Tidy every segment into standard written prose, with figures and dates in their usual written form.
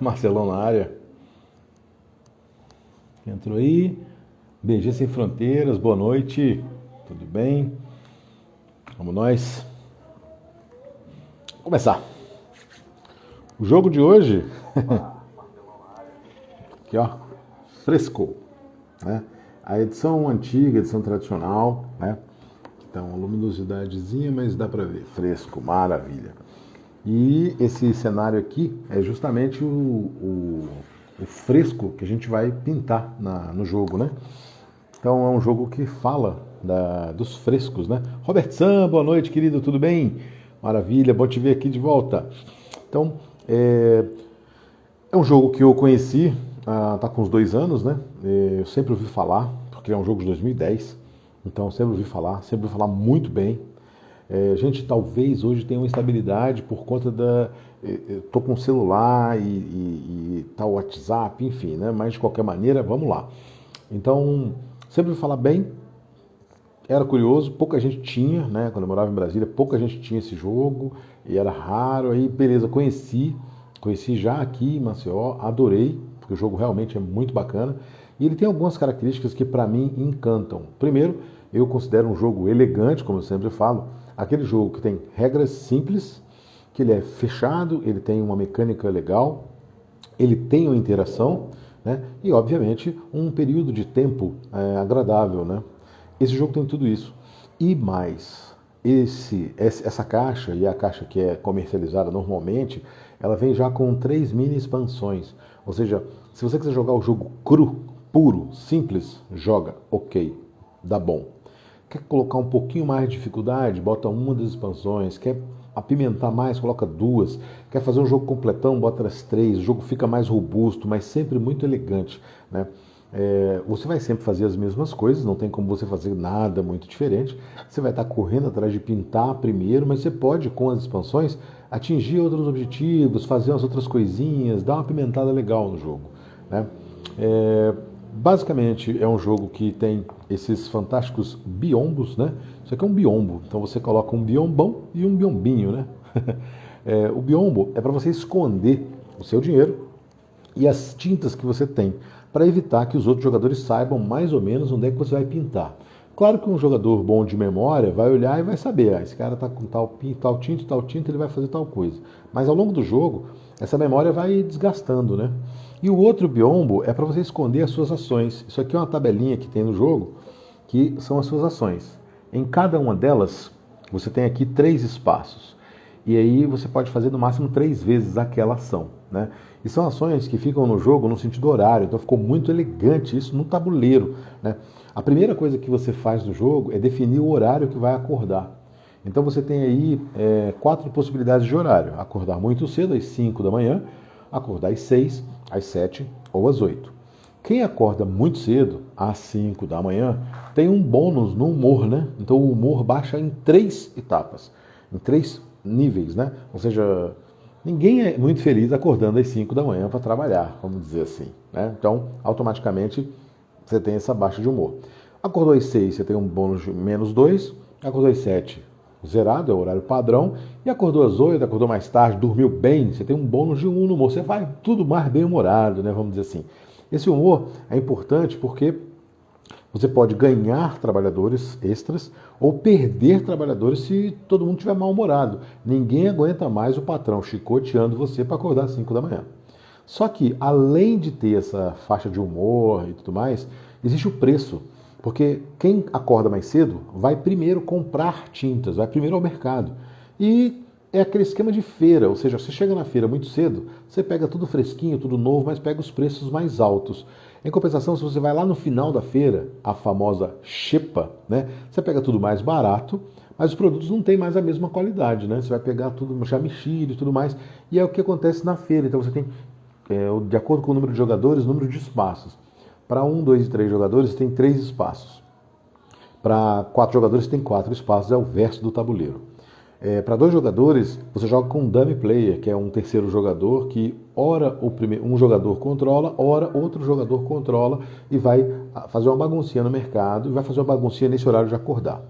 Marcelão na área. Entrou aí. BG Sem Fronteiras, boa noite. Tudo bem? Vamos nós. Vamos começar. O jogo de hoje. Aqui, ó. Fresco. Né? A edição antiga, a edição tradicional, né? Então, uma luminosidadezinha, mas dá pra ver. Fresco, maravilha. E esse cenário aqui é justamente o fresco que a gente vai pintar no jogo, né? Então é um jogo que fala dos frescos, né? Robert Sam, boa noite, querido, tudo bem? Maravilha, bom te ver aqui de volta. Então, é um jogo que eu conheci, tá com uns 2 anos, né? Eu sempre ouvi falar, porque é um jogo de 2010, então sempre ouvi falar muito bem. A gente talvez hoje tenha uma instabilidade por conta tô com celular e tal, WhatsApp, enfim, né? Mas de qualquer maneira, vamos lá. Então, sempre ouvi falar bem, era curioso, pouca gente tinha, né? Quando eu morava em Brasília, pouca gente tinha esse jogo, e era raro, aí beleza, conheci já aqui em Maceió, adorei, porque o jogo realmente é muito bacana, e ele tem algumas características que para mim encantam. Primeiro, eu considero um jogo elegante, como eu sempre falo, aquele jogo que tem regras simples, que ele é fechado, ele tem uma mecânica legal, ele tem uma interação, né? E obviamente um período de tempo agradável, né? Esse jogo tem tudo isso. E mais, essa caixa, e a caixa que é comercializada normalmente, ela vem já com 3 mini expansões. Ou seja, se você quiser jogar o jogo cru, puro, simples, joga, ok, dá bom. Quer colocar um pouquinho mais de dificuldade? Bota uma das expansões. Quer apimentar mais? Coloca 2. Quer fazer um jogo completão? Bota as 3. O jogo fica mais robusto, mas sempre muito elegante, né? Você vai sempre fazer as mesmas coisas, não tem como você fazer nada muito diferente. Você vai estar correndo atrás de pintar primeiro, mas você pode, com as expansões, atingir outros objetivos, fazer umas outras coisinhas, dar uma apimentada legal no jogo, né? Basicamente é um jogo que tem esses fantásticos biombos, né? Isso aqui é um biombo, então você coloca um biombão e um biombinho, né? O biombo é para você esconder o seu dinheiro e as tintas que você tem, para evitar que os outros jogadores saibam mais ou menos onde é que você vai pintar. Claro que um jogador bom de memória vai olhar e vai saber, esse cara está com tal tinta, ele vai fazer tal coisa. Mas ao longo do jogo, essa memória vai desgastando, né? E o outro biombo é para você esconder as suas ações. Isso aqui é uma tabelinha que tem no jogo, que são as suas ações. Em cada uma delas, você tem aqui 3 espaços. E aí você pode fazer no máximo 3 vezes aquela ação, né? E são ações que ficam no jogo no sentido horário, então ficou muito elegante isso no tabuleiro, né? A primeira coisa que você faz no jogo é definir o horário que vai acordar. Então você tem aí 4 possibilidades de horário: acordar muito cedo, às 5 da manhã, acordar às 6, às 7 ou às 8. Quem acorda muito cedo, às 5 da manhã, tem um bônus no humor, né? Então o humor baixa em 3 etapas, em 3 níveis, né? Ou seja, ninguém é muito feliz acordando às 5 da manhã para trabalhar, vamos dizer assim, né? Então, automaticamente, você tem essa baixa de humor. Acordou às 6, você tem um bônus de -2. Acordou às 7, zerado, é o horário padrão. E acordou às 8, acordou mais tarde, dormiu bem, você tem um bônus de 1 no humor. Você vai tudo mais bem-humorado, né? Vamos dizer assim. Esse humor é importante porque você pode ganhar trabalhadores extras ou perder trabalhadores se todo mundo estiver mal-humorado. Ninguém aguenta mais o patrão chicoteando você para acordar às 5 da manhã. Só que, além de ter essa faixa de humor e tudo mais, existe o preço. Porque quem acorda mais cedo vai primeiro comprar tintas, vai primeiro ao mercado. E é aquele esquema de feira, ou seja, você chega na feira muito cedo, você pega tudo fresquinho, tudo novo, mas pega os preços mais altos. Em compensação, se você vai lá no final da feira, a famosa xepa, né? Você pega tudo mais barato, mas os produtos não têm mais a mesma qualidade, né? Você vai pegar tudo já mexido e tudo mais, e é o que acontece na feira. Então você tem, de acordo com o número de jogadores, número de espaços. Para 1, 2 e 3 jogadores, tem 3 espaços. Para 4 jogadores, tem 4 espaços, é o verso do tabuleiro. Para 2 jogadores, você joga com um dummy player, que é um terceiro jogador que ora um jogador controla, ora outro jogador controla e vai fazer uma baguncinha no mercado e vai fazer uma baguncinha nesse horário de acordar.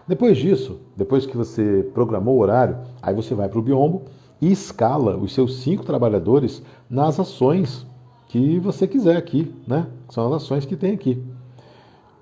Depois disso, depois que você programou o horário, aí você vai para o biombo e escala os seus 5 trabalhadores nas ações que você quiser aqui, né? São as ações que tem aqui.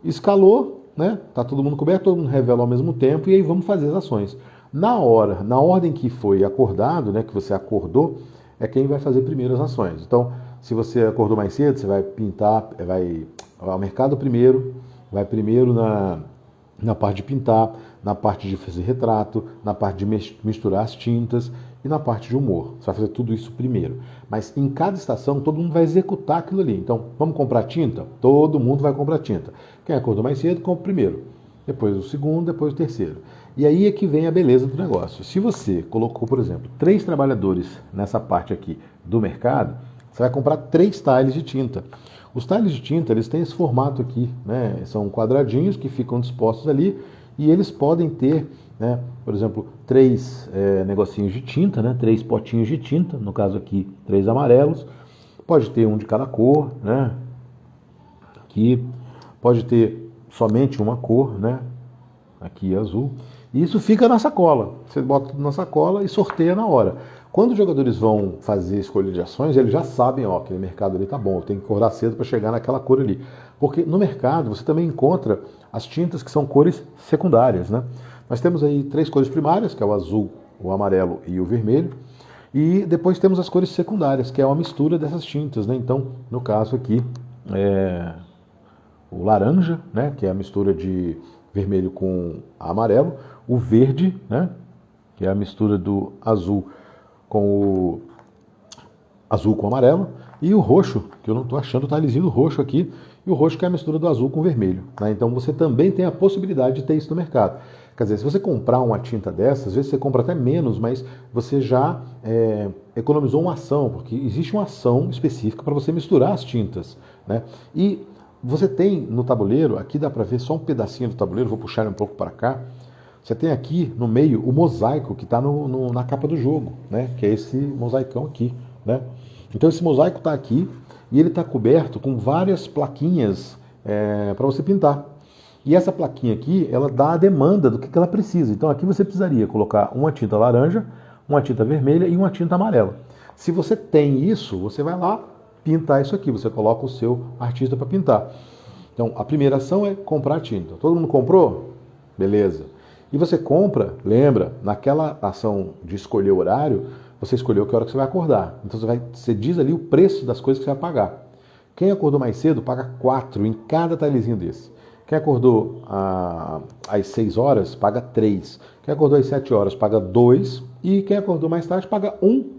Escalou, né? Tá todo mundo coberto, todo mundo revela ao mesmo tempo e aí vamos fazer as ações. Na ordem que foi acordado, né, que você acordou, é quem vai fazer primeiro as ações. Então, se você acordou mais cedo, você vai pintar, vai ao mercado primeiro, vai primeiro na parte de pintar, na parte de fazer retrato, na parte de misturar as tintas e na parte de humor. Você vai fazer tudo isso primeiro. Mas em cada estação, todo mundo vai executar aquilo ali. Então, vamos comprar tinta? Todo mundo vai comprar tinta. Quem acordou mais cedo, compra o primeiro. Depois o segundo, depois o terceiro. E aí é que vem a beleza do negócio. Se você colocou, por exemplo, 3 trabalhadores nessa parte aqui do mercado, você vai comprar 3 tiles de tinta. Os tiles de tinta, eles têm esse formato aqui, né? São quadradinhos que ficam dispostos ali e eles podem ter, né, por exemplo, 3 negocinhos de tinta, né? 3 potinhos de tinta, no caso aqui 3 amarelos. Pode ter um de cada cor, né? Aqui pode ter somente uma cor, né? Aqui azul. E isso fica na sacola. Você bota tudo na sacola e sorteia na hora. Quando os jogadores vão fazer escolha de ações, eles já sabem, ó, aquele mercado ali tá bom, eu tenho que acordar cedo para chegar naquela cor ali. Porque no mercado você também encontra as tintas que são cores secundárias, né? Nós temos aí 3 cores primárias, que é o azul, o amarelo e o vermelho. E depois temos as cores secundárias, que é uma mistura dessas tintas, né? Então, no caso aqui, o laranja, né, que é a mistura de vermelho com amarelo, o verde, né, que é a mistura do azul com amarelo, e o roxo, que eu não estou achando o tilezinho do roxo aqui, e o roxo que é a mistura do azul com vermelho, né? Então você também tem a possibilidade de ter isso no mercado. Quer dizer, se você comprar uma tinta dessa, às vezes você compra até menos, mas você já economizou uma ação, porque existe uma ação específica para você misturar as tintas, né? E você tem no tabuleiro, aqui dá para ver só um pedacinho do tabuleiro, vou puxar ele um pouco para cá. Você tem aqui no meio o mosaico que está na capa do jogo, né? Que é esse mosaicão aqui, né? Então esse mosaico está aqui e ele está coberto com várias plaquinhas para você pintar. E essa plaquinha aqui, ela dá a demanda do que ela precisa. Então aqui você precisaria colocar uma tinta laranja, uma tinta vermelha e uma tinta amarela. Se você tem isso, você vai lá pintar isso aqui, você coloca o seu artista para pintar. Então, a primeira ação é comprar tinta. Todo mundo comprou? Beleza. E você compra, lembra, naquela ação de escolher o horário, você escolheu que hora que você vai acordar. Então, você diz ali o preço das coisas que você vai pagar. Quem acordou mais cedo, paga 4 em cada tilezinho desse. Quem acordou às 6 horas, paga 3. Quem acordou às 7 horas, paga 2. E quem acordou mais tarde, paga 1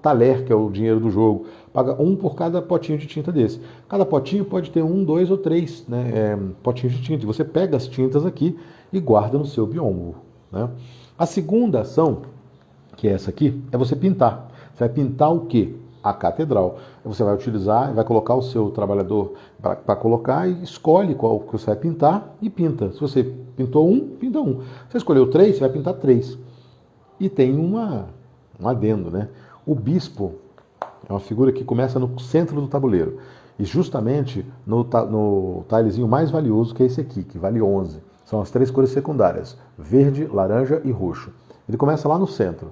talher, que é o dinheiro do jogo. Paga 1 por cada potinho de tinta desse. Cada potinho pode ter 1, 2 ou 3, né, potinhos de tinta. E você pega as tintas aqui e guarda no seu biombo, né? A segunda ação, que é essa aqui, é você pintar. Você vai pintar o quê? A catedral. Você vai utilizar, vai colocar o seu trabalhador para colocar e escolhe qual que você vai pintar e pinta. Se você pintou 1, pinta 1. Se você escolheu 3, você vai pintar 3. E tem um adendo, né? O bispo é uma figura que começa no centro do tabuleiro. E justamente no tilezinho mais valioso, que é esse aqui, que vale 11. São as 3 cores secundárias, verde, laranja e roxo. Ele começa lá no centro.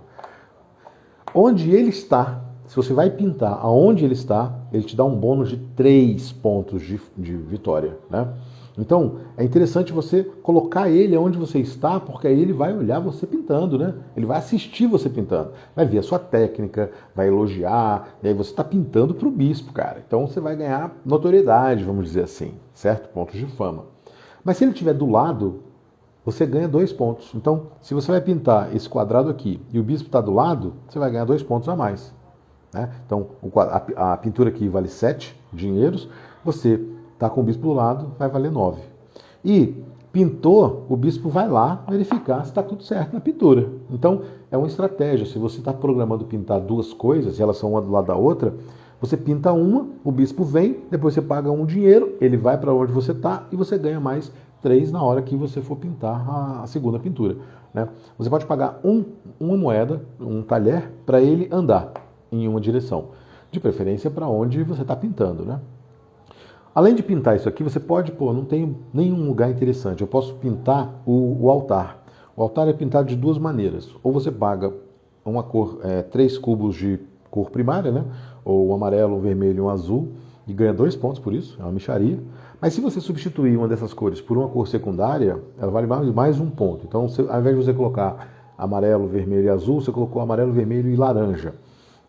Onde ele está, se você vai pintar aonde ele está, ele te dá um bônus de 3 pontos de vitória, né? Então, é interessante você colocar ele onde você está, porque aí ele vai olhar você pintando, né? Ele vai assistir você pintando, vai ver a sua técnica, vai elogiar, e aí você está pintando para o bispo, cara. Então você vai ganhar notoriedade, vamos dizer assim, certo? Pontos de fama. Mas se ele estiver do lado, você ganha 2 pontos. Então, se você vai pintar esse quadrado aqui e o bispo está do lado, você vai ganhar 2 pontos a mais, né? Então, a pintura aqui vale 7 dinheiros, você está com o bispo do lado, vai valer 9. E pintou, o bispo vai lá verificar se está tudo certo na pintura. Então, é uma estratégia. Se você está programando pintar 2 coisas, e elas são uma do lado da outra, você pinta uma, o bispo vem, depois você paga um dinheiro, ele vai para onde você está e você ganha mais 3 na hora que você for pintar a segunda pintura, né? Você pode pagar uma moeda, um talher, para ele andar em uma direção. De preferência para onde você está pintando, né? Além de pintar isso aqui, você pode, não tem nenhum lugar interessante. Eu posso pintar o altar. O altar é pintado de 2 maneiras. Ou você paga uma cor, 3 cubos de cor primária, né? Ou um amarelo, um vermelho e um azul, e ganha 2 pontos por isso, é uma mixaria. Mas se você substituir uma dessas cores por uma cor secundária, ela vale mais 1 ponto. Então, ao invés de você colocar amarelo, vermelho e azul, você colocou amarelo, vermelho e laranja.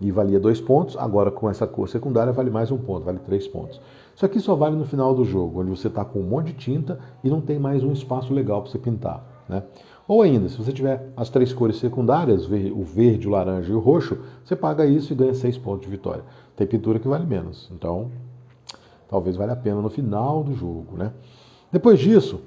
E valia 2 pontos, agora com essa cor secundária vale mais 1 ponto, vale 3 pontos. Isso aqui só vale no final do jogo, onde você está com um monte de tinta e não tem mais um espaço legal para você pintar, né? Ou ainda, se você tiver as 3 cores secundárias, o verde, o laranja e o roxo, você paga isso e ganha 6 pontos de vitória. Tem pintura que vale menos, então talvez valha a pena no final do jogo, né? Depois disso,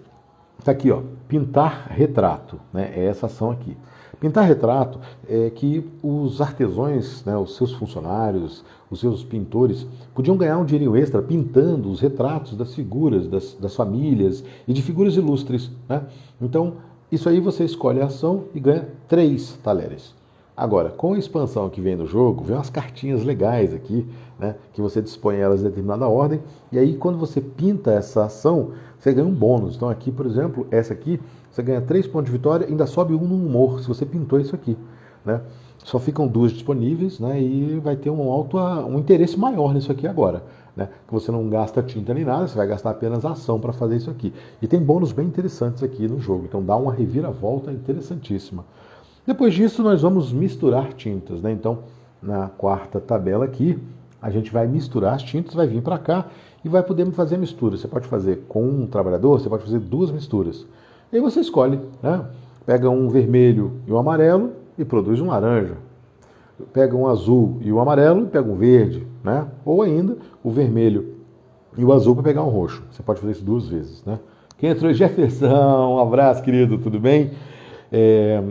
está aqui, ó, pintar retrato, né? É essa ação aqui. Pintar retrato é que os artesãos, né, os seus funcionários, os seus pintores, podiam ganhar um dinheirinho extra pintando os retratos das figuras, das famílias e de figuras ilustres, né? Então, isso aí você escolhe a ação e ganha 3 talheres. Agora, com a expansão que vem no jogo, vem umas cartinhas legais aqui, né, que você dispõe elas em determinada ordem, e aí quando você pinta essa ação, você ganha um bônus. Então aqui, por exemplo, essa aqui, você ganha 3 pontos de vitória e ainda sobe 1 no humor, se você pintou isso aqui, né? Só ficam 2 disponíveis, né, e vai ter um interesse maior nisso aqui agora, né? Que você não gasta tinta nem nada, você vai gastar apenas a ação para fazer isso aqui. E tem bônus bem interessantes aqui no jogo, então dá uma reviravolta interessantíssima. Depois disso, nós vamos misturar tintas, né? Então, na quarta tabela aqui, a gente vai misturar as tintas, vai vir para cá e vai poder fazer a mistura. Você pode fazer com um trabalhador, você pode fazer 2 misturas. E aí você escolhe, né? Pega um vermelho e um amarelo e produz um laranja. Pega um azul e um amarelo e pega um verde, né? Ou ainda o vermelho e o azul para pegar um roxo. Você pode fazer isso 2 vezes, né? Quem entrou? Jefferson, um abraço, querido, tudo bem?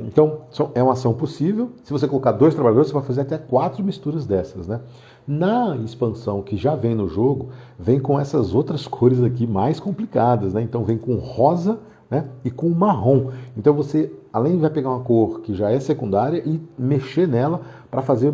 Então, é uma ação possível. Se você colocar 2 trabalhadores, você vai fazer até 4 misturas dessas, né? Na expansão que já vem no jogo, vem com essas outras cores aqui mais complicadas, né? Então vem com rosa, né, e com marrom. Então você, além de vai pegar uma cor que já é secundária e mexer nela para fazer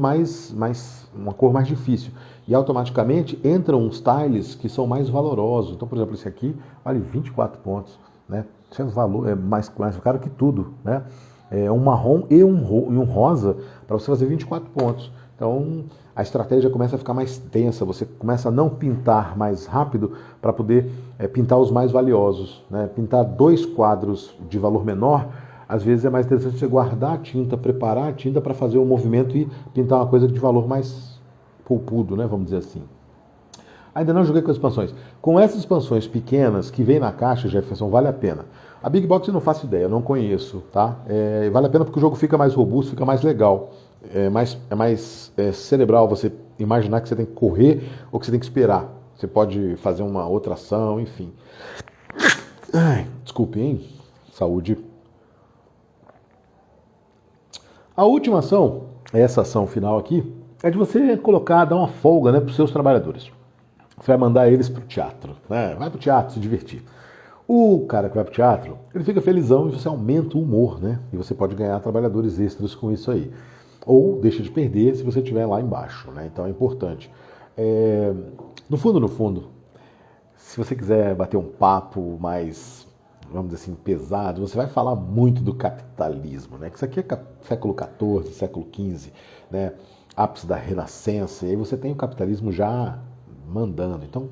uma cor mais difícil. E automaticamente entram uns tiles que são mais valorosos. Então, por exemplo, esse aqui vale 24 pontos, né? Isso é valor, é mais caro que tudo, né? É um marrom e um rosa para você fazer 24 pontos. Então, a estratégia começa a ficar mais tensa, você começa a não pintar mais rápido para poder pintar os mais valiosos, né? Pintar 2 quadros de valor menor, às vezes é mais interessante você guardar a tinta, preparar a tinta para fazer o movimento e pintar uma coisa de valor mais poupudo, né? Vamos dizer assim. Ainda não joguei com expansões. Com essas expansões pequenas que vem na caixa, Jefferson, vale a pena. A Big Box eu não faço ideia, eu não conheço, tá? Vale a pena porque o jogo fica mais robusto, fica mais legal. É mais cerebral você imaginar que você tem que correr ou que você tem que esperar. Você pode fazer uma outra ação, enfim. Ai, desculpe, hein? Saúde. A última ação, essa ação final aqui, é de você dar uma folga, né, para os seus trabalhadores. Você vai mandar eles para o teatro, né? Vai para o teatro se divertir. O cara que vai para o teatro, ele fica felizão e você aumenta o humor, né? E você pode ganhar trabalhadores extras com isso aí. Ou deixa de perder se você estiver lá embaixo, né? Então é importante. No fundo, se você quiser bater um papo mais, vamos dizer assim, pesado, você vai falar muito do capitalismo, né? Que isso aqui é século XIV, século XV, né? Ápice da Renascença, e aí você tem o capitalismo já mandando. Então,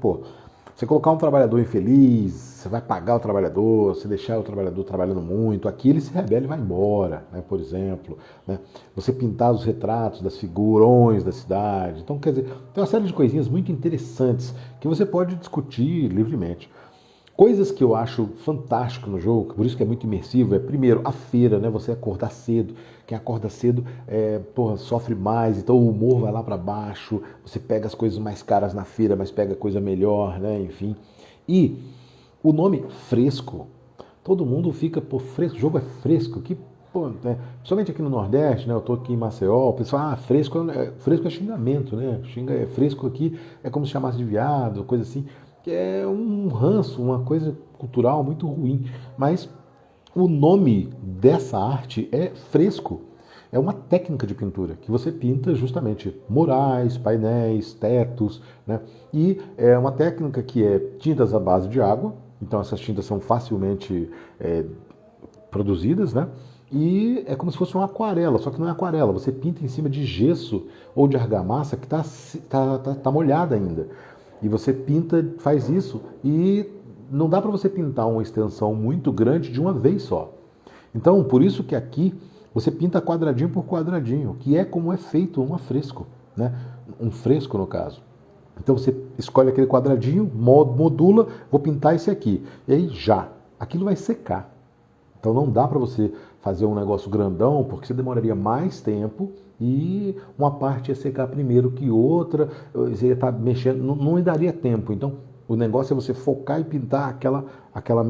você colocar um trabalhador infeliz, você vai pagar o trabalhador, você deixar o trabalhador trabalhando muito, aqui ele se rebela e vai embora, né, por exemplo. Né? Você pintar os retratos das figurões da cidade. Então, quer dizer, tem uma série de coisinhas muito interessantes que você pode discutir livremente. Coisas que eu acho fantástico no jogo, por isso que é muito imersivo, primeiro, a feira, né? Você acordar cedo. Quem acorda cedo sofre mais, então o humor vai lá para baixo, você pega as coisas mais caras na feira, mas pega coisa melhor, né? Enfim. E o nome fresco, todo mundo fica, fresco, o jogo é fresco, né? Principalmente aqui no Nordeste, né? Eu tô aqui em Maceió, o pessoal, fresco é xingamento, né? Fresco aqui é como se chamasse de viado, coisa assim. Que é um ranço, uma coisa cultural muito ruim. Mas o nome dessa arte é fresco. É uma técnica de pintura que você pinta justamente murais, painéis, tetos, né? E é uma técnica que é tintas à base de água. Então essas tintas são facilmente produzidas, né? e é como se fosse uma aquarela, só que não é aquarela, você pinta em cima de gesso ou de argamassa que tá molhada ainda. E você pinta, faz isso, e não dá para você pintar uma extensão muito grande de uma vez só. Então, por isso que aqui você pinta quadradinho por quadradinho, que é como é feito um afresco, né? Um fresco no caso. Então você escolhe aquele quadradinho, modula, vou pintar esse aqui. E aí já, aquilo vai secar. Então não dá para você fazer um negócio grandão, porque você demoraria mais tempo e uma parte ia secar primeiro que outra, você ia estar mexendo, não daria tempo. Então o negócio é você focar e pintar aquela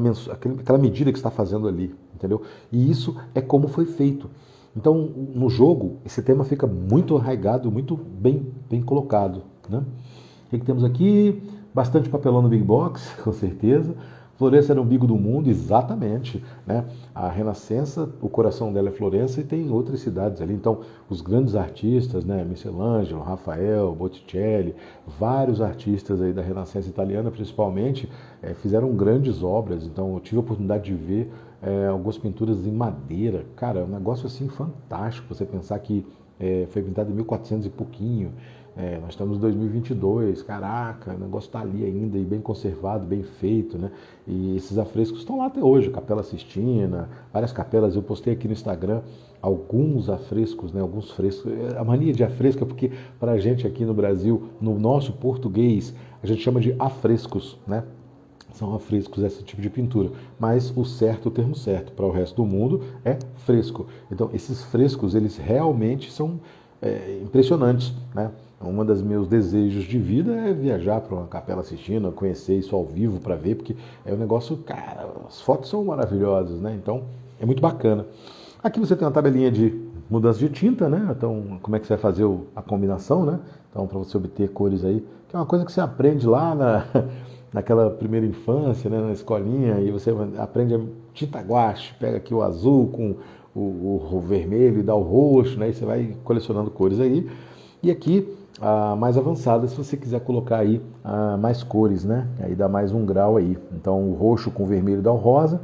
medida que você está fazendo ali, entendeu? E isso é como foi feito. Então no jogo esse tema fica muito arraigado, muito bem colocado, né? O que temos aqui? Bastante papelão no Big Box, com certeza. Florença era o umbigo do mundo, exatamente, né? A Renascença, o coração dela é Florença e tem outras cidades ali. Então, os grandes artistas, né? Michelangelo, Rafael, Botticelli, vários artistas aí da Renascença italiana, principalmente, fizeram grandes obras. Então, eu tive a oportunidade de ver algumas pinturas em madeira. Cara, é um negócio assim fantástico. Você pensar que foi pintado em 1400 e pouquinho. Nós estamos em 2022, caraca, o negócio está ali ainda e bem conservado, bem feito, né? E esses afrescos estão lá até hoje, Capela Sistina, várias capelas, eu postei aqui no Instagram alguns afrescos, né? Alguns frescos. A mania de afresco é porque para a gente aqui no Brasil, no nosso português, a gente chama de afrescos, né? São afrescos, esse tipo de pintura. Mas o termo certo para o resto do mundo é fresco. Então, esses frescos, eles realmente são impressionantes, né? Um dos meus desejos de vida é viajar para uma Capela Sistina, conhecer isso ao vivo para ver, porque é um negócio, cara, as fotos são maravilhosas, né? Então, é muito bacana. Aqui você tem uma tabelinha de mudança de tinta, né? Então, como é que você vai fazer a combinação, né? Então, para você obter cores aí, que é uma coisa que você aprende lá naquela primeira infância, né? Na escolinha, e você aprende a tinta guache, pega aqui o azul com o vermelho e dá o roxo, né? E você vai colecionando cores aí. E aqui, mais avançada, se você quiser colocar aí mais cores, né? Aí dá mais um grau aí. Então, o roxo com vermelho dá o rosa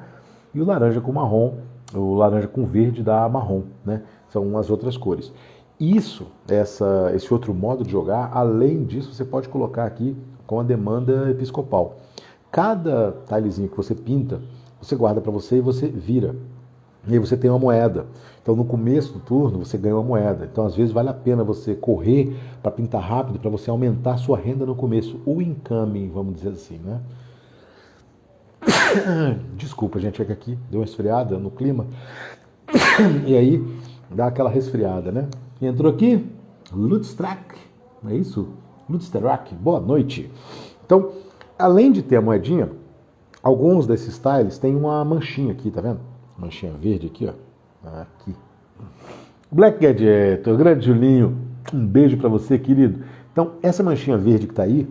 e o laranja com marrom, o laranja com verde dá marrom, né? São as outras cores. Esse outro modo de jogar, além disso, você pode colocar aqui com a demanda episcopal. Cada tilezinho que você pinta, você guarda para você e você vira. E aí você tem uma moeda. Então no começo do turno você ganha uma moeda. Então às vezes vale a pena você correr para pintar rápido, para você aumentar a sua renda no começo. O incoming, vamos dizer assim, né? Desculpa, gente, é que aqui deu uma esfriada no clima. E aí dá aquela resfriada, né? E entrou aqui, Lutstrack, não é isso? Lutstrack, boa noite. Então, além de ter a moedinha, alguns desses tiles têm uma manchinha aqui, tá vendo? Manchinha verde aqui, ó. Aqui. Black Gadget, o grande Julinho, um beijo pra você, querido. Então, essa manchinha verde que tá aí,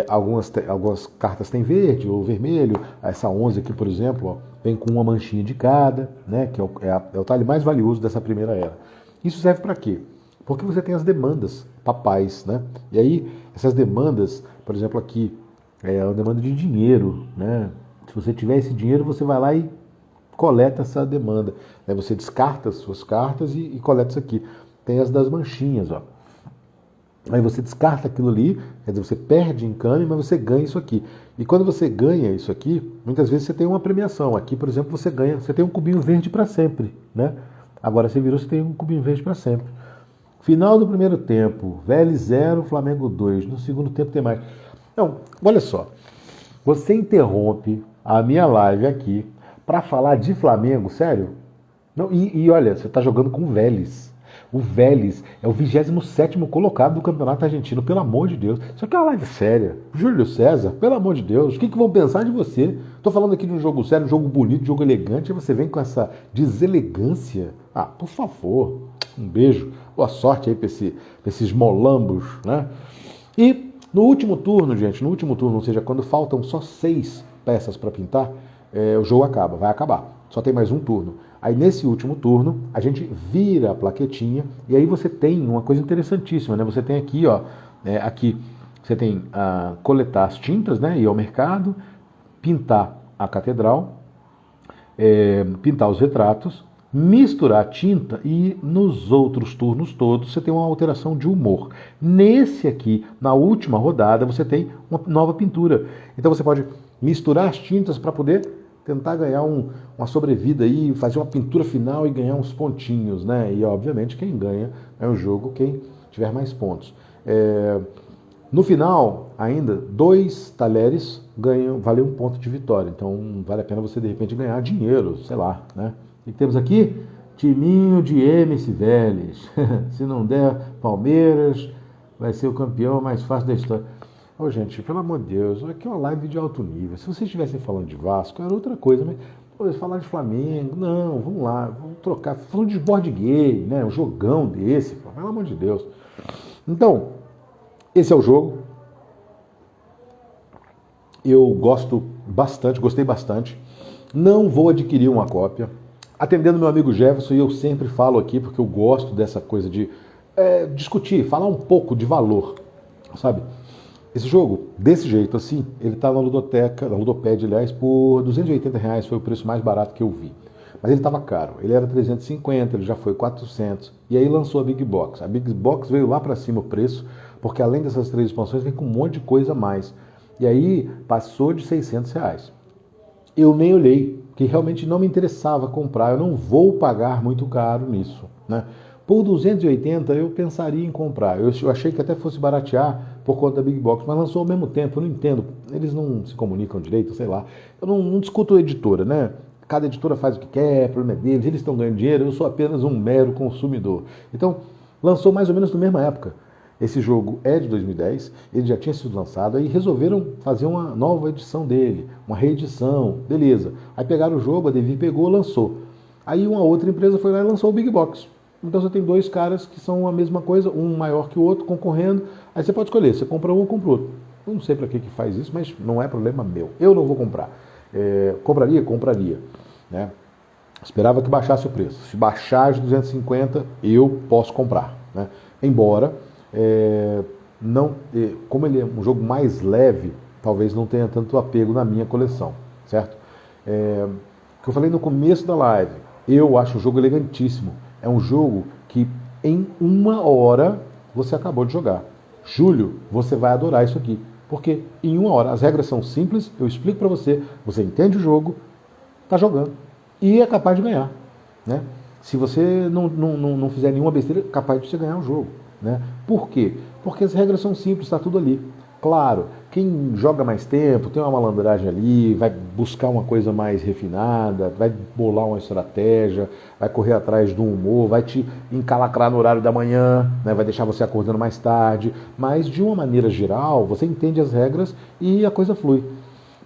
algumas cartas têm verde ou vermelho. Essa 11 aqui, por exemplo, ó, vem com uma manchinha de cada, né? Que é o tile mais valioso dessa primeira era. Isso serve para quê? Porque você tem as demandas papais, né? E aí, essas demandas, por exemplo, aqui, é uma demanda de dinheiro, né? Se você tiver esse dinheiro, você vai lá e coleta essa demanda. Aí você descarta as suas cartas e coleta isso aqui. Tem as das manchinhas, ó. Aí você descarta aquilo ali, quer dizer, você perde encame, mas você ganha isso aqui. E quando você ganha isso aqui, muitas vezes você tem uma premiação. Aqui, por exemplo, você tem um cubinho verde para sempre, né? Agora você virou, você tem um cubinho verde para sempre. Final do primeiro tempo, Vélez 0, Flamengo 2. No segundo tempo tem mais. Não, olha só. Você interrompe a minha live aqui para falar de Flamengo, sério? Não, e olha, você está jogando com o Vélez. O Vélez é o 27º colocado do Campeonato Argentino, pelo amor de Deus. Isso aqui é uma live séria. Júlio César, pelo amor de Deus, o que vão pensar de você? Estou falando aqui de um jogo sério, um jogo bonito, um jogo elegante, e você vem com essa deselegância. Ah, por favor, um beijo. Boa sorte aí para esses molambos, né? E no último turno, gente, ou seja, quando faltam só 6 peças para pintar, o jogo vai acabar. Só tem mais um turno. Aí nesse último turno, a gente vira a plaquetinha e aí você tem uma coisa interessantíssima, né? Você tem aqui, ó, aqui você tem coletar as tintas, né? Ir ao mercado, pintar a catedral, pintar os retratos misturar tinta e nos outros turnos todos você tem uma alteração de humor. Nesse aqui, na última rodada, você tem uma nova pintura. Então você pode misturar as tintas para poder tentar ganhar uma sobrevida aí, fazer uma pintura final e ganhar uns pontinhos, né? E obviamente quem ganha é o jogo, quem tiver mais pontos. No final, ainda, 2 talheres valem 1 ponto de vitória. Então vale a pena você de repente ganhar dinheiro, sei lá, né? O que temos aqui? Timinho de MC Vélez. Se não der Palmeiras, vai ser o campeão mais fácil da história. Ô, gente, pelo amor de Deus, aqui é uma live de alto nível. Se vocês estivessem falando de Vasco, era outra coisa, mas pô, falar de Flamengo, não, vamos lá, vamos trocar. Falando de board game, né? Um jogão desse, pô, pelo amor de Deus. Então, esse é o jogo. Eu gosto bastante, gostei bastante. Não vou adquirir uma cópia. Atendendo meu amigo Jefferson, e eu sempre falo aqui, porque eu gosto dessa coisa de discutir, falar um pouco de valor, sabe? Esse jogo, desse jeito assim, ele está na ludoteca, na Ludopad, aliás, por R$ 280, foi o preço mais barato que eu vi. Mas ele estava caro, ele era 350, ele já foi 400, e aí lançou a Big Box. A Big Box veio lá para cima o preço, porque além dessas 3 expansões, vem com um monte de coisa a mais. E aí passou de R$ 600. Eu nem olhei, que realmente não me interessava comprar, eu não vou pagar muito caro nisso, né? Por 280 eu pensaria em comprar, eu achei que até fosse baratear por conta da Big Box, mas lançou ao mesmo tempo, eu não entendo, eles não se comunicam direito, sei lá, eu não discuto a editora, né? Cada editora faz o que quer, o problema é deles, eles estão ganhando dinheiro, eu sou apenas um mero consumidor. Então, lançou mais ou menos na mesma época. Esse jogo é de 2010, ele já tinha sido lançado, aí resolveram fazer uma nova edição dele, uma reedição, beleza. Aí pegaram o jogo, a Devir pegou, lançou. Aí uma outra empresa foi lá e lançou o Big Box. Então você tem 2 caras que são a mesma coisa, um maior que o outro, concorrendo. Aí você pode escolher, você compra um ou compra outro. Eu não sei para que faz isso, mas não é problema meu. Eu não vou comprar. Compraria? Compraria. Né? Esperava que baixasse o preço. Se baixar de 250, eu posso comprar. Né? Embora... como ele é um jogo mais leve, talvez não tenha tanto apego na minha coleção, certo? Que eu falei no começo da live, eu acho o jogo elegantíssimo. É um jogo que em 1 hora você acabou de jogar. Júlio, você vai adorar isso aqui, porque em 1 hora as regras são simples, eu explico para você, você entende o jogo, está jogando e é capaz de ganhar, né? Se você não fizer nenhuma besteira, é capaz de você ganhar o jogo. Né? Por quê? Porque as regras são simples, está tudo ali. Claro, quem joga mais tempo, tem uma malandragem ali, vai buscar uma coisa mais refinada, vai bolar uma estratégia, vai correr atrás do humor, vai te encalacrar no horário da manhã, né? Vai deixar você acordando mais tarde, mas de uma maneira geral, você entende as regras e a coisa flui.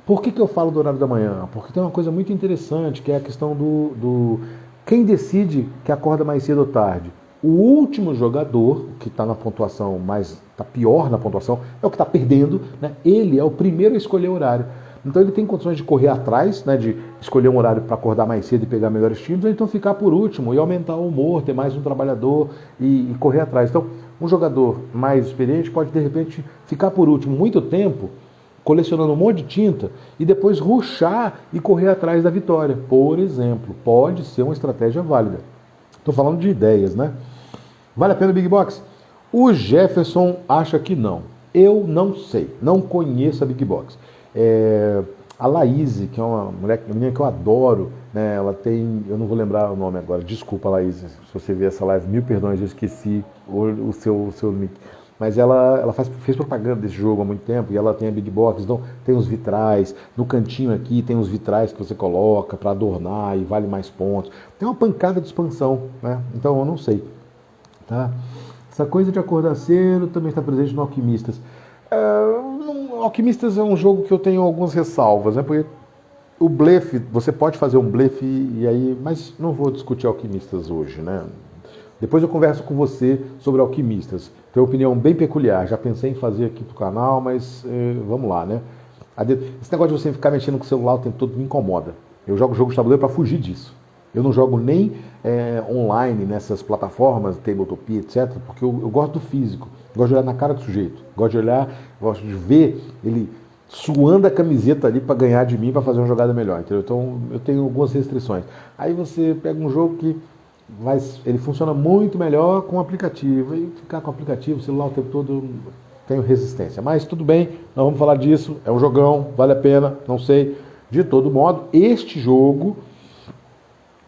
Por que eu falo do horário da manhã? Porque tem uma coisa muito interessante, que é a questão do quem decide que acorda mais cedo ou tarde. O último jogador, que está na pontuação está pior na pontuação, é o que está perdendo, né? Ele é o primeiro a escolher o horário. Então ele tem condições de correr atrás, né? De escolher um horário para acordar mais cedo e pegar melhores times, ou então ficar por último e aumentar o humor, ter mais um trabalhador e correr atrás. Então, um jogador mais experiente pode, de repente, ficar por último muito tempo, colecionando um monte de tinta, e depois rushar e correr atrás da vitória. Por exemplo, pode ser uma estratégia válida. Estou falando de ideias, né? Vale a pena o Big Box? O Jefferson acha que não. Eu não sei, não conheço a Big Box. A Laís, que é uma menina que eu adoro, né? Ela tem, eu não vou lembrar o nome agora, desculpa, Laís, se você ver essa live, 1000 perdões, eu esqueci o seu nick. Mas ela fez propaganda desse jogo há muito tempo e ela tem a Big Box, então tem os vitrais, no cantinho aqui tem os vitrais que você coloca para adornar e vale mais pontos. Tem uma pancada de expansão, né? Então eu não sei. Tá? Essa coisa de acordar cedo também está presente no Alquimistas. Alquimistas é um jogo que eu tenho algumas ressalvas, né? Porque o blefe, você pode fazer um blefe e aí, mas não vou discutir Alquimistas hoje, né? Depois eu converso com você sobre Alquimistas. Tenho uma opinião bem peculiar. Já pensei em fazer aqui pro canal, mas vamos lá, né? Esse negócio de você ficar mexendo com o celular o tempo todo me incomoda. Eu jogo jogo de tabuleiro para fugir disso. Eu não jogo nem online nessas plataformas, Tabletopia, etc., porque eu gosto do físico. Gosto de olhar na cara do sujeito. Gosto de olhar, gosto de ver ele suando a camiseta ali para ganhar de mim, para fazer uma jogada melhor, entendeu? Então eu tenho algumas restrições. Aí você pega um jogo que ele funciona muito melhor com o aplicativo, e ficar com o aplicativo, o celular o tempo todo, tenho resistência. Mas tudo bem, nós vamos falar disso, é um jogão, vale a pena, não sei. De todo modo, este jogo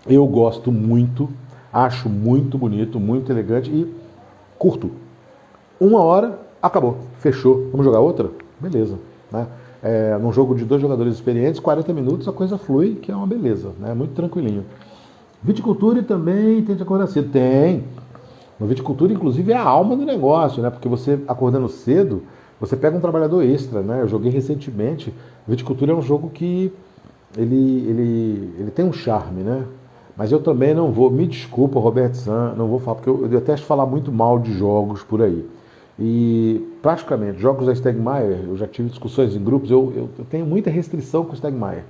eu gosto muito, acho muito bonito, muito elegante e curto. 1 hora, acabou, fechou. Vamos jogar outra? Beleza. Né? Num jogo de 2 jogadores experientes, 40 minutos a coisa flui, que é uma beleza, né? Muito tranquilinho. Viticultura também tem de acordar cedo. Tem. No viticultura, inclusive, é a alma do negócio, né? Porque você acordando cedo, você pega um trabalhador extra, né? Eu joguei recentemente. Viticultura é um jogo que ele tem um charme, né? Mas eu também não vou, me desculpa, Roberto San, não vou falar, porque eu detesto falar muito mal de jogos por aí. E praticamente, jogos da Stegmaier, eu já tive discussões em grupos, eu tenho muita restrição com o Stegmaier.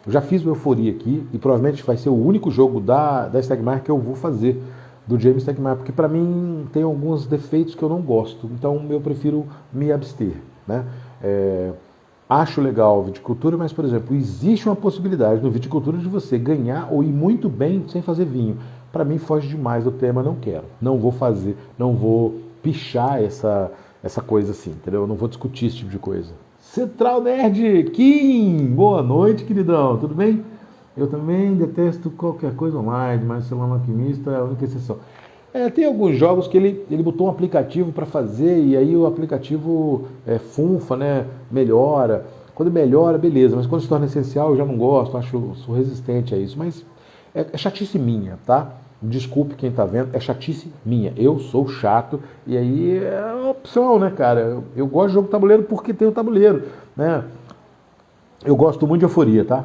Eu já fiz o Euforia aqui e provavelmente vai ser o único jogo da Stegmaier que eu vou fazer, do James Stegmaier, porque para mim tem alguns defeitos que eu não gosto, então eu prefiro me abster, né? Acho legal viticultura, mas, por exemplo, existe uma possibilidade no viticultura de você ganhar ou ir muito bem sem fazer vinho. Para mim, foge demais do tema, não quero. Não vou fazer, não vou pichar essa coisa assim, entendeu? Eu não vou discutir esse tipo de coisa. Central Nerd, Kim! Boa noite, queridão, tudo bem? Eu também detesto qualquer coisa online, mas o celular alquimista é a única exceção. Tem alguns jogos que ele botou um aplicativo para fazer e aí o aplicativo funfa, né? Melhora. Quando melhora, beleza, mas quando se torna essencial eu já não gosto, sou resistente a isso. Mas é chatice minha, tá? Desculpe quem tá vendo, é chatice minha. Eu sou chato e aí é uma opção, né, cara? Eu gosto de jogo tabuleiro porque tem o tabuleiro, né? Eu gosto muito de Euforia, tá?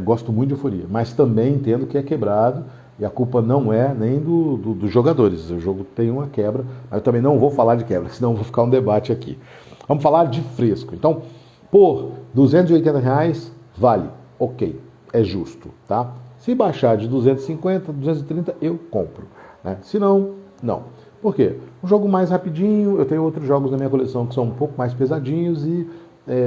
Gosto muito de Euforia, mas também entendo que é quebrado. E a culpa não é nem dos jogadores. O jogo tem uma quebra, mas eu também não vou falar de quebra, senão vou ficar um debate aqui. Vamos falar de fresco. Então, por R$280, vale. Ok, é justo, tá? Se baixar de 250, 230, eu compro. Né? Se não, não. Por quê? Um jogo mais rapidinho, eu tenho outros jogos na minha coleção que são um pouco mais pesadinhos e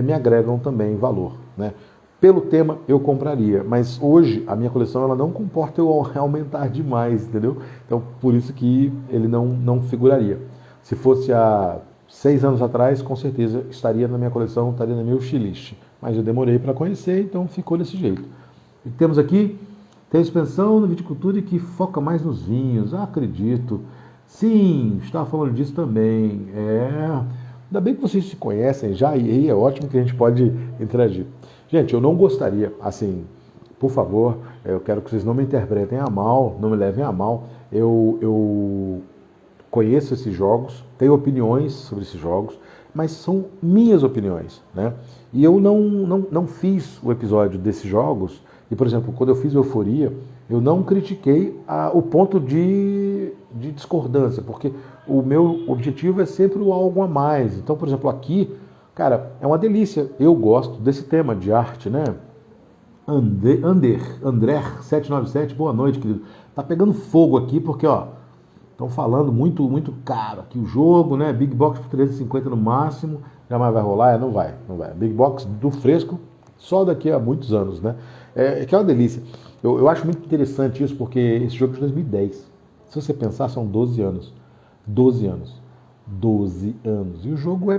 me agregam também valor, né? Pelo tema, eu compraria, mas hoje a minha coleção ela não comporta eu aumentar demais, entendeu? Então, por isso que ele não figuraria. Se fosse há 6 anos atrás, com certeza estaria na minha coleção, estaria na minha wishlist. Mas eu demorei para conhecer, então ficou desse jeito. E temos aqui, tem expansão na viticultura que foca mais nos vinhos, acredito. Sim, estava falando disso também. Ainda bem que vocês se conhecem já, e aí é ótimo que a gente pode interagir. Gente, eu não gostaria, assim, por favor, eu quero que vocês não me interpretem a mal, não me levem a mal. Eu conheço esses jogos, tenho opiniões sobre esses jogos, mas são minhas opiniões, né? E eu não fiz o episódio desses jogos, e, por exemplo, quando eu fiz Euforia, eu não critiquei o ponto de discordância, porque o meu objetivo é sempre o algo a mais. Então, por exemplo, aqui, cara, é uma delícia. Eu gosto desse tema de arte, né? André 797, boa noite, querido. Tá pegando fogo aqui porque, ó, estão falando muito, muito caro aqui o jogo, né? Big Box por 350 no máximo, jamais vai rolar? Não vai. Big Box do fresco, só daqui a muitos anos, né? Que é uma delícia. Eu acho muito interessante isso porque esse jogo é de 2010. Se você pensar, são 12 anos. 12 anos. 12 anos. E o jogo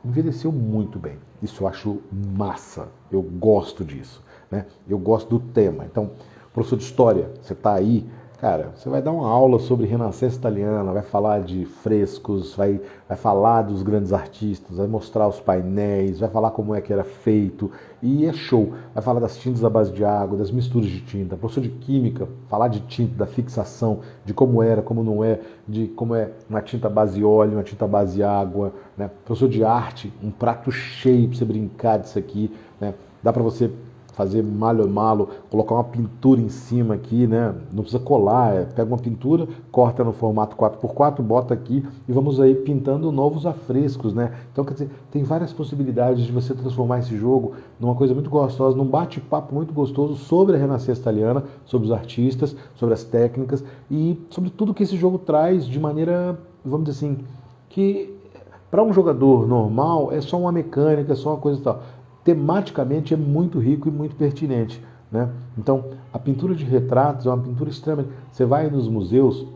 envelheceu muito bem. Isso eu acho massa. Eu gosto disso, né? Eu gosto do tema. Então, professor de história, você está aí, cara, você vai dar uma aula sobre Renascença Italiana, vai falar de frescos, vai falar dos grandes artistas, vai mostrar os painéis, vai falar como é que era feito, e é show. Vai falar das tintas à base de água, das misturas de tinta. Professor de química, falar de tinta, da fixação, de como era, como não é, de como é uma tinta à base óleo, uma tinta à base água, né? Professor de arte, um prato cheio para você brincar disso aqui, né? Dá para você fazer malo, colocar uma pintura em cima aqui, né? Não precisa colar, pega uma pintura, corta no formato 4x4, bota aqui e vamos aí pintando novos afrescos, né? Então, quer dizer, tem várias possibilidades de você transformar esse jogo numa coisa muito gostosa, num bate-papo muito gostoso sobre a Renascença Italiana, sobre os artistas, sobre as técnicas e sobre tudo que esse jogo traz de maneira, vamos dizer assim, que para um jogador normal é só uma mecânica, é só uma coisa e tal. tematicamente é muito rico e muito pertinente, né? Então, a pintura de retratos é uma pintura extrema. Você vai nos museus,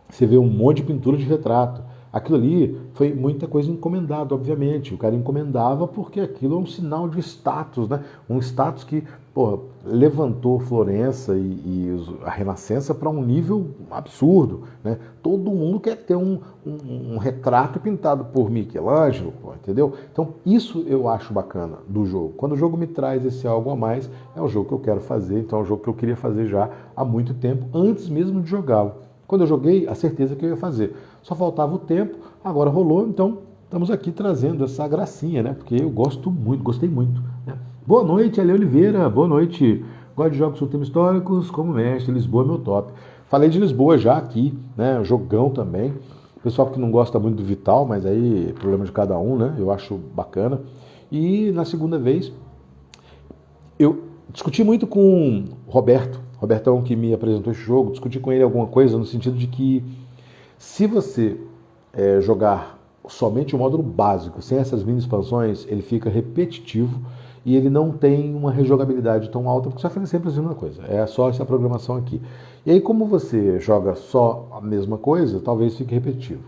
você vê um monte de pintura de retrato. Aquilo ali foi muita coisa encomendada, obviamente. O cara encomendava porque aquilo é um sinal de status, né? Um status que, porra, levantou Florença a Renascença para um nível absurdo, né? Todo mundo quer ter um retrato pintado por Michelangelo, pô, entendeu? Então, isso eu acho bacana do jogo. Quando o jogo me traz esse algo a mais, é um jogo que eu quero fazer, então é um jogo que eu queria fazer já há muito tempo, antes mesmo de jogá-lo. Quando eu joguei, a certeza que eu ia fazer. Só faltava o tempo, agora rolou, então estamos aqui trazendo essa gracinha, né? Porque eu gosto muito, gostei muito. Né? Boa noite, Ale Oliveira, boa noite. Gosto de jogos sobre temas históricos, como mestre, Lisboa é meu top. Falei de Lisboa já aqui, né? Jogão também. Pessoal que não gosta muito do Vital, mas aí é problema de cada um, né? Eu acho bacana. E na segunda vez, eu discuti muito com o Robertão que me apresentou esse jogo, discuti com ele alguma coisa no sentido de que se você jogar somente o módulo básico, sem essas mini expansões, ele fica repetitivo e ele não tem uma rejogabilidade tão alta, porque você vai fazer sempre a mesma coisa. É só essa programação aqui. E aí, como você joga só a mesma coisa, talvez fique repetitivo.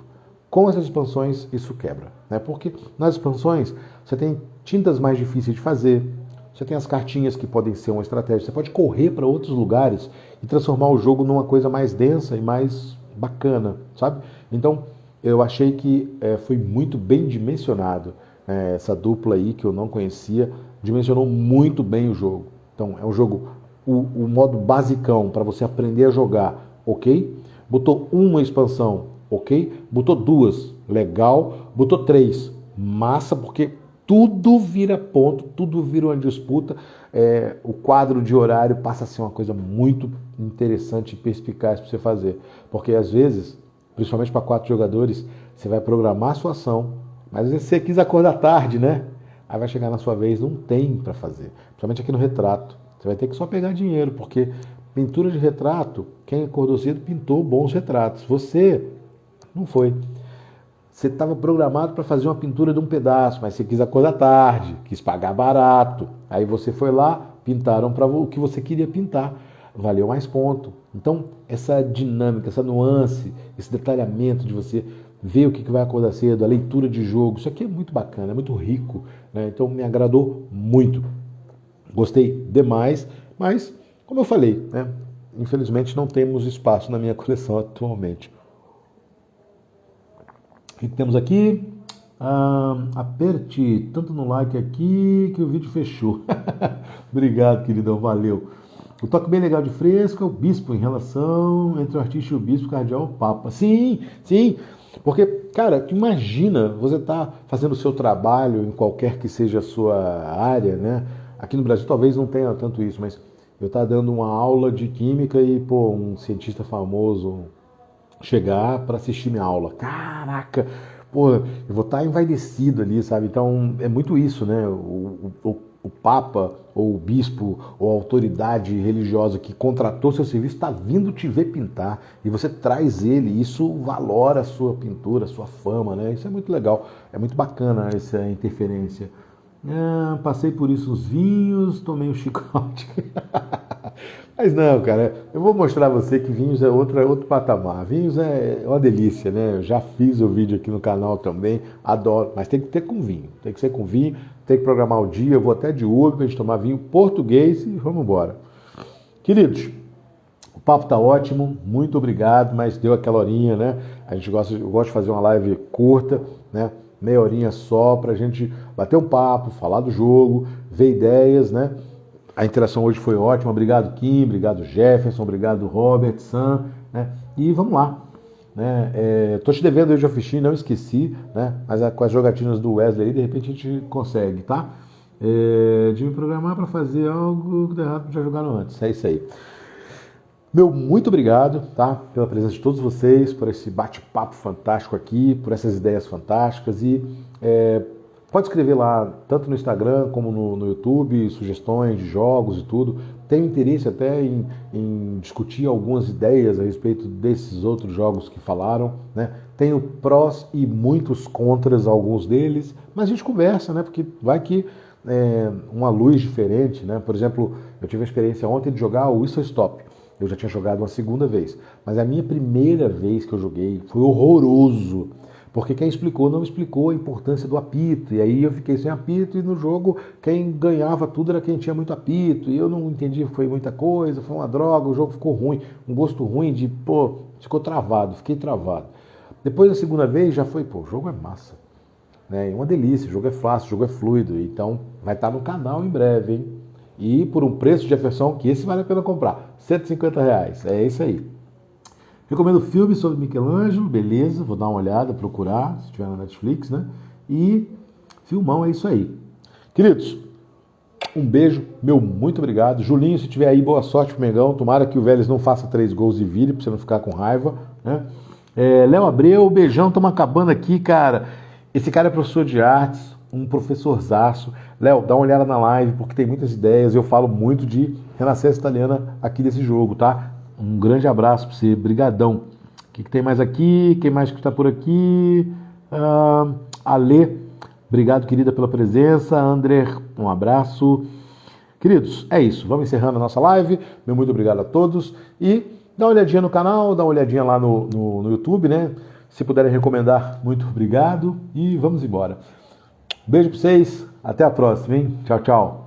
Com essas expansões, isso quebra, né? Porque nas expansões você tem tintas mais difíceis de fazer, você tem as cartinhas que podem ser uma estratégia, você pode correr para outros lugares e transformar o jogo numa coisa mais densa e mais bacana, sabe? Então, eu achei que foi muito bem dimensionado. Essa dupla aí, que eu não conhecia, dimensionou muito bem o jogo. Então, é um jogo, o modo basicão para você aprender a jogar, ok? Botou uma expansão, ok? Botou duas, legal. Botou três, massa, porque tudo vira ponto, tudo vira uma disputa. O quadro de horário passa a ser uma coisa muito interessante e perspicaz para você fazer. Porque às vezes, principalmente para 4 jogadores, você vai programar a sua ação, mas às vezes você quis acordar tarde, né? Aí vai chegar na sua vez, não tem para fazer. Principalmente aqui no retrato. Você vai ter que só pegar dinheiro, porque pintura de retrato, quem acordou cedo pintou bons retratos. Você não foi. Você estava programado para fazer uma pintura de um pedaço, mas você quis acordar tarde, quis pagar barato. Aí você foi lá, pintaram para o que você queria pintar. Valeu mais ponto. Então, essa dinâmica, essa nuance, esse detalhamento de você ver o que vai acordar cedo, a leitura de jogo, isso aqui é muito bacana, é muito rico, né? Então, me agradou muito. Gostei demais, mas, como eu falei, né? Infelizmente não temos espaço na minha coleção atualmente. O que temos aqui? Aperte tanto no like aqui que o vídeo fechou. Obrigado, queridão, valeu. O toque bem legal de Fresco é o bispo, em relação entre o artista e o bispo, cardeal, o papa. Sim, sim, porque, cara, imagina você tá fazendo o seu trabalho em qualquer que seja a sua área, né? Aqui no Brasil talvez não tenha tanto isso, mas eu tá dando uma aula de química e, pô, um cientista famoso chegar para assistir minha aula. Caraca, pô, eu vou estar envaidecido ali, sabe? Então, é muito isso, né? O Papa, ou o Bispo, ou a autoridade religiosa que contratou seu serviço está vindo te ver pintar e você traz ele, isso valora a sua pintura, a sua fama, né? Isso é muito legal, é muito bacana essa interferência. Passei por isso os vinhos, tomei um chicote. Mas não, cara, eu vou mostrar a você que vinhos é outro patamar. Vinhos é uma delícia, né? Eu já fiz o vídeo aqui no canal também, adoro. Mas tem que ter com vinho, tem que ser com vinho, tem que programar o dia. Eu vou até de Uber pra gente tomar vinho português e vamos embora. Queridos, o papo tá ótimo, muito obrigado, mas deu aquela horinha, né? Eu gosto de fazer uma live curta, né? Meia horinha só pra gente bater um papo, falar do jogo, ver ideias, né? A interação hoje foi ótima. Obrigado, Kim. Obrigado, Jefferson. Obrigado, Robert, Sam. Né? E vamos lá. Né? Tô te devendo hoje a fichinha, não esqueci. Né? Mas com as jogatinas do Wesley aí, de repente a gente consegue, tá? De me programar para fazer algo que deu errado já jogaram antes. É isso aí. Meu muito obrigado, tá? Pela presença de todos vocês, por esse bate-papo fantástico aqui, por essas ideias fantásticas e pode escrever lá, tanto no Instagram como no YouTube, sugestões de jogos e tudo. Tenho interesse até em discutir algumas ideias a respeito desses outros jogos que falaram, né? Tenho prós e muitos contras, alguns deles, mas a gente conversa, né? Porque vai que uma luz diferente, né? Por exemplo, eu tive a experiência ontem de jogar o Whistle Stop. Eu já tinha jogado uma segunda vez, mas a minha primeira vez que eu joguei foi horroroso, porque quem explicou não explicou a importância do apito, e aí eu fiquei sem apito, e no jogo quem ganhava tudo era quem tinha muito apito, e eu não entendi, foi muita coisa, foi uma droga, o jogo ficou ruim, um gosto ruim de, pô, ficou travado, fiquei travado. Depois da segunda vez já foi, pô, o jogo é massa, né? É uma delícia, o jogo é fácil, o jogo é fluido, então vai estar no canal em breve, hein? E por um preço de Jefferson que esse vale a pena comprar, R$ 150, é isso aí. Recomendo filme sobre Michelangelo, beleza, vou dar uma olhada, procurar, se tiver na Netflix, né? E filmão, é isso aí. Queridos, um beijo, meu muito obrigado. Julinho, se tiver aí, boa sorte pro Mengão. Tomara que o Vélez não faça 3 gols e vire, pra você não ficar com raiva, né? Léo Abreu, beijão, estamos acabando aqui, cara. Esse cara é professor de artes, um professorzaço. Léo, dá uma olhada na live, porque tem muitas ideias. Eu falo muito de Renascença Italiana aqui desse jogo, tá? Um grande abraço pra você, brigadão. O que tem mais aqui? Quem mais que está por aqui? Alê, obrigado, querida, pela presença. André, um abraço. Queridos, é isso. Vamos encerrando a nossa live. Meu muito obrigado a todos. E dá uma olhadinha no canal, dá uma olhadinha lá no YouTube, né? Se puderem recomendar, muito obrigado. E vamos embora. Beijo pra vocês. Até a próxima, hein? Tchau, tchau.